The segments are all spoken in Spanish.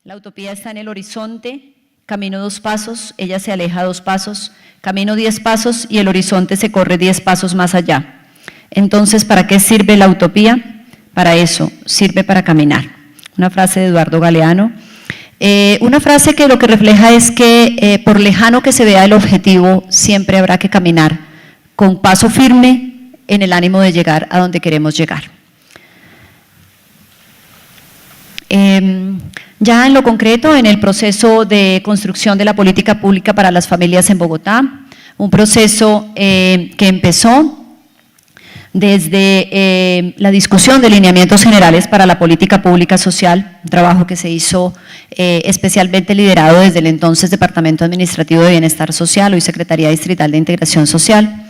La utopía está en el horizonte, camino 2 pasos, ella se aleja 2 pasos, camino 10 pasos y el horizonte se corre 10 pasos más allá. Entonces, ¿para qué sirve la utopía? Para eso, sirve para caminar. Una frase de Eduardo Galeano. Una frase que lo que refleja es que por lejano que se vea el objetivo, siempre habrá que caminar con paso firme en el ánimo de llegar a donde queremos llegar. Ya en lo concreto, en el proceso de construcción de la política pública para las familias en Bogotá, un proceso que empezó desde la discusión de lineamientos generales para la política pública social, un trabajo que se hizo especialmente liderado desde el entonces Departamento Administrativo de Bienestar Social, hoy Secretaría Distrital de Integración Social,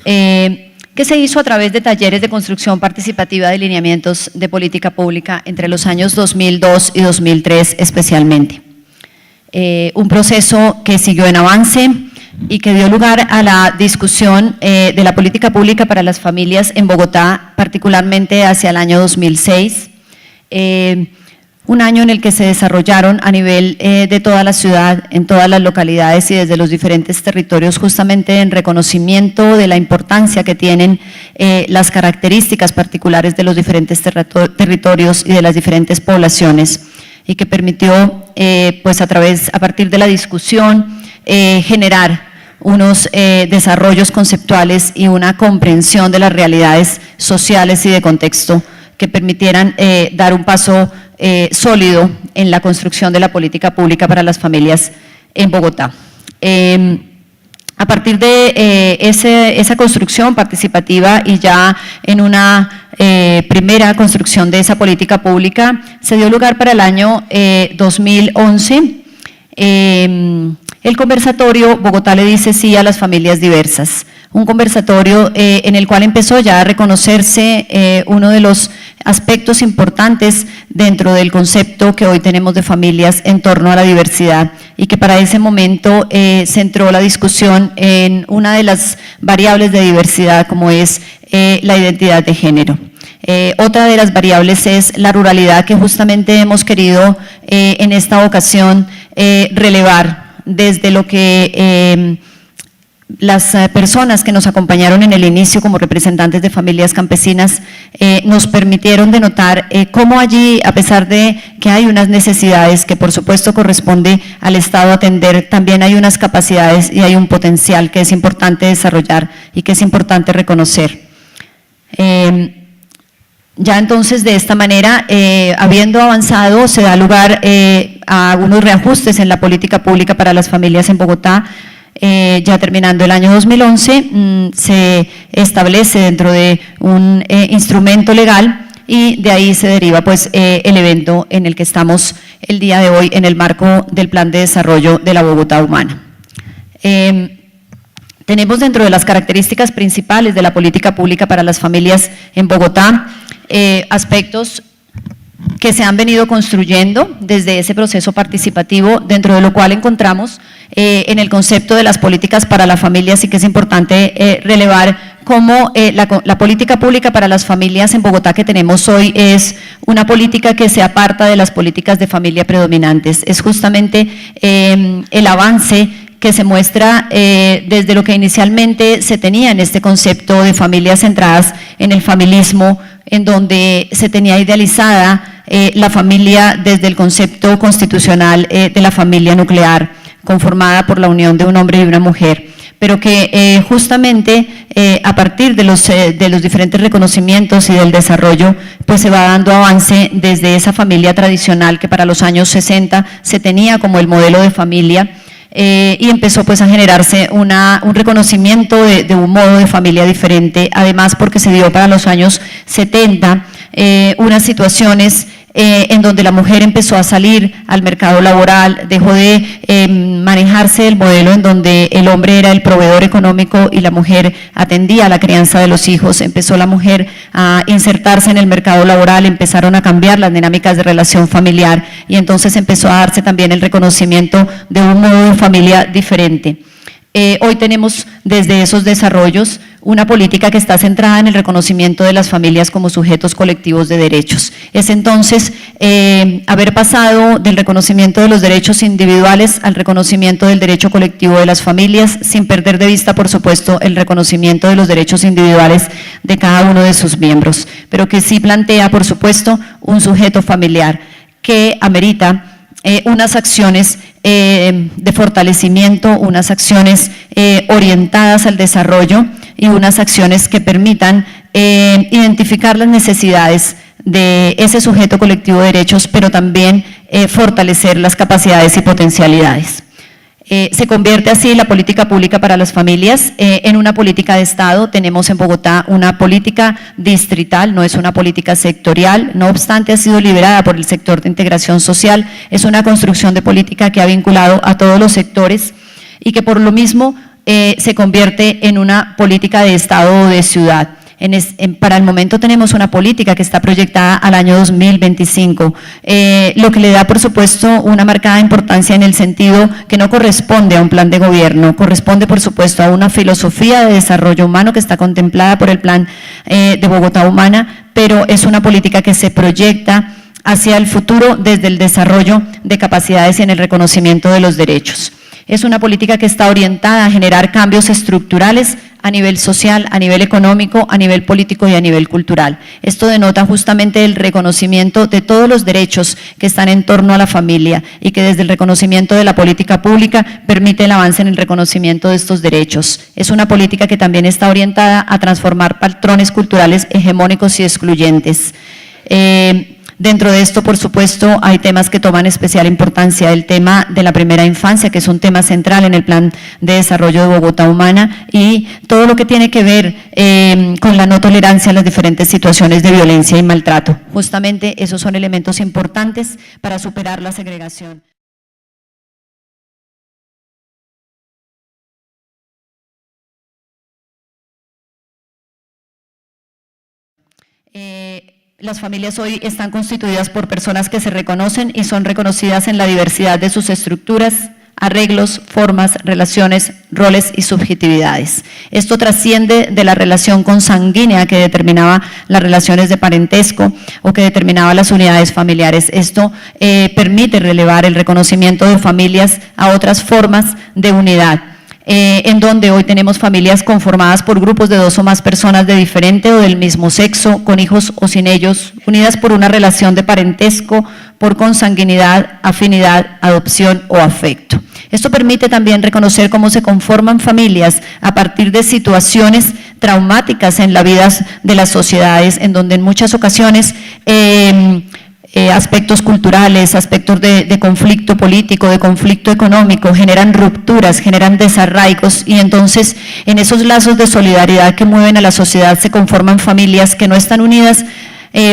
que se hizo a través de talleres de construcción participativa de lineamientos de política pública entre los años 2002 y 2003 especialmente. Un proceso que siguió en avance y que dio lugar a la discusión de la política pública para las familias en Bogotá, particularmente hacia el año 2006, un año en el que se desarrollaron a nivel de toda la ciudad, en todas las localidades y desde los diferentes territorios, justamente en reconocimiento de la importancia que tienen las características particulares de los diferentes territorios y de las diferentes poblaciones, y que permitió, pues a partir de la discusión, generar unos desarrollos conceptuales y una comprensión de las realidades sociales y de contexto que permitieran dar un paso sólido en la construcción de la política pública para las familias en Bogotá. A partir de esa construcción participativa y ya en una primera construcción de esa política pública, se dio lugar para el año 2011 el conversatorio Bogotá le dice sí a las familias diversas, un conversatorio en el cual empezó ya a reconocerse uno de los aspectos importantes dentro del concepto que hoy tenemos de familias en torno a la diversidad, y que para ese momento centró la discusión en una de las variables de diversidad, como es la identidad de género. Otra de las variables es la ruralidad, que justamente hemos querido en esta ocasión relevar desde lo que las personas que nos acompañaron en el inicio como representantes de familias campesinas nos permitieron denotar cómo allí, a pesar de que hay unas necesidades que por supuesto corresponde al Estado atender, también hay unas capacidades y hay un potencial que es importante desarrollar y que es importante reconocer. Ya entonces, de esta manera, habiendo avanzado, se da lugar a unos reajustes en la política pública para las familias en Bogotá. Ya terminando el año 2011, se establece dentro de un instrumento legal, y de ahí se deriva pues el evento en el que estamos el día de hoy en el marco del Plan de Desarrollo de la Bogotá Humana. Tenemos dentro de las características principales de la política pública para las familias en Bogotá aspectos que se han venido construyendo desde ese proceso participativo, dentro de lo cual encontramos en el concepto de las políticas para las familias, y que es importante relevar cómo la política pública para las familias en Bogotá que tenemos hoy es una política que se aparta de las políticas de familia predominantes. Es justamente el avance que se muestra desde lo que inicialmente se tenía en este concepto de familias centradas en el familismo, en donde se tenía idealizada la familia desde el concepto constitucional de la familia nuclear, conformada por la unión de un hombre y una mujer, pero que justamente a partir de los diferentes reconocimientos y del desarrollo, pues se va dando avance desde esa familia tradicional que para los años 60 se tenía como el modelo de familia, y empezó pues a generarse un reconocimiento de un modo de familia diferente, además porque se dio para los años 70 unas situaciones en donde la mujer empezó a salir al mercado laboral, dejó de manejarse el modelo en donde el hombre era el proveedor económico y la mujer atendía a la crianza de los hijos. Empezó la mujer a insertarse en el mercado laboral, empezaron a cambiar las dinámicas de relación familiar, y entonces empezó a darse también el reconocimiento de un modo de familia diferente. Hoy tenemos desde esos desarrollos una política que está centrada en el reconocimiento de las familias como sujetos colectivos de derechos. Es entonces haber pasado del reconocimiento de los derechos individuales al reconocimiento del derecho colectivo de las familias, sin perder de vista, por supuesto, el reconocimiento de los derechos individuales de cada uno de sus miembros, pero que sí plantea, por supuesto, un sujeto familiar que amerita unas acciones de fortalecimiento, unas acciones orientadas al desarrollo y unas acciones que permitan identificar las necesidades de ese sujeto colectivo de derechos, pero también fortalecer las capacidades y potencialidades. Se convierte así la política pública para las familias en una política de Estado. Tenemos en Bogotá una política distrital, no es una política sectorial, no obstante ha sido liderada por el sector de integración social, es una construcción de política que ha vinculado a todos los sectores y que por lo mismo se convierte en una política de Estado o de ciudad. Para el momento tenemos una política que está proyectada al año 2025, lo que le da, por supuesto, una marcada importancia en el sentido que no corresponde a un plan de gobierno, corresponde, por supuesto, a una filosofía de desarrollo humano que está contemplada por el Plan de Bogotá Humana, pero es una política que se proyecta hacia el futuro desde el desarrollo de capacidades y en el reconocimiento de los derechos. Es una política que está orientada a generar cambios estructurales a nivel social, a nivel económico, a nivel político y a nivel cultural. Esto denota justamente el reconocimiento de todos los derechos que están en torno a la familia y que desde el reconocimiento de la política pública permite el avance en el reconocimiento de estos derechos. Es una política que también está orientada a transformar patrones culturales hegemónicos y excluyentes. Dentro de esto, por supuesto, hay temas que toman especial importancia, el tema de la primera infancia, que es un tema central en el Plan de Desarrollo de Bogotá Humana, y todo lo que tiene que ver con la no tolerancia a las diferentes situaciones de violencia y maltrato. Justamente esos son elementos importantes para superar la segregación. Las familias hoy están constituidas por personas que se reconocen y son reconocidas en la diversidad de sus estructuras, arreglos, formas, relaciones, roles y subjetividades. Esto trasciende de la relación consanguínea que determinaba las relaciones de parentesco o que determinaba las unidades familiares. Esto permite relevar el reconocimiento de familias a otras formas de unidad. En donde hoy tenemos familias conformadas por grupos de 2 o más personas de diferente o del mismo sexo, con hijos o sin ellos, unidas por una relación de parentesco, por consanguinidad, afinidad, adopción o afecto. Esto permite también reconocer cómo se conforman familias a partir de situaciones traumáticas en la vida de las sociedades, en donde en muchas ocasiones aspectos culturales, aspectos de conflicto político, de conflicto económico, generan rupturas, generan desarraigos y entonces en esos lazos de solidaridad que mueven a la sociedad se conforman familias que no están unidas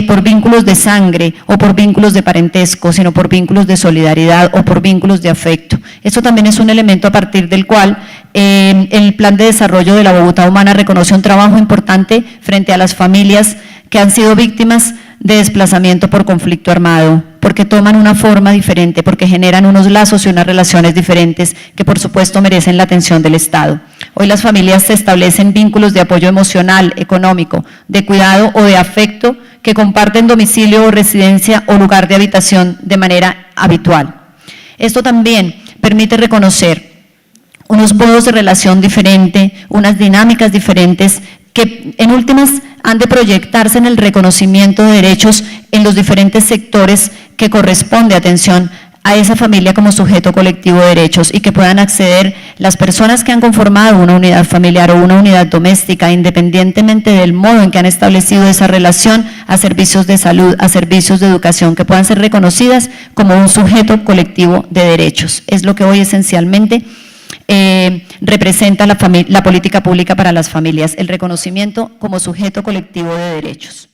por vínculos de sangre o por vínculos de parentesco, sino por vínculos de solidaridad o por vínculos de afecto. Eso también es un elemento a partir del cual el Plan de Desarrollo de la Bogotá Humana reconoce un trabajo importante frente a las familias que han sido víctimas de desplazamiento por conflicto armado, porque toman una forma diferente, porque generan unos lazos y unas relaciones diferentes que por supuesto merecen la atención del Estado. Hoy las familias se establecen vínculos de apoyo emocional, económico, de cuidado o de afecto que comparten domicilio o residencia o lugar de habitación de manera habitual. Esto también permite reconocer unos modos de relación diferentes, unas dinámicas diferentes que en últimas han de proyectarse en el reconocimiento de derechos en los diferentes sectores que corresponde atención a esa familia como sujeto colectivo de derechos y que puedan acceder las personas que han conformado una unidad familiar o una unidad doméstica, independientemente del modo en que han establecido esa relación, a servicios de salud, a servicios de educación, que puedan ser reconocidas como un sujeto colectivo de derechos. Es lo que hoy esencialmente representa la política pública para las familias, el reconocimiento como sujeto colectivo de derechos.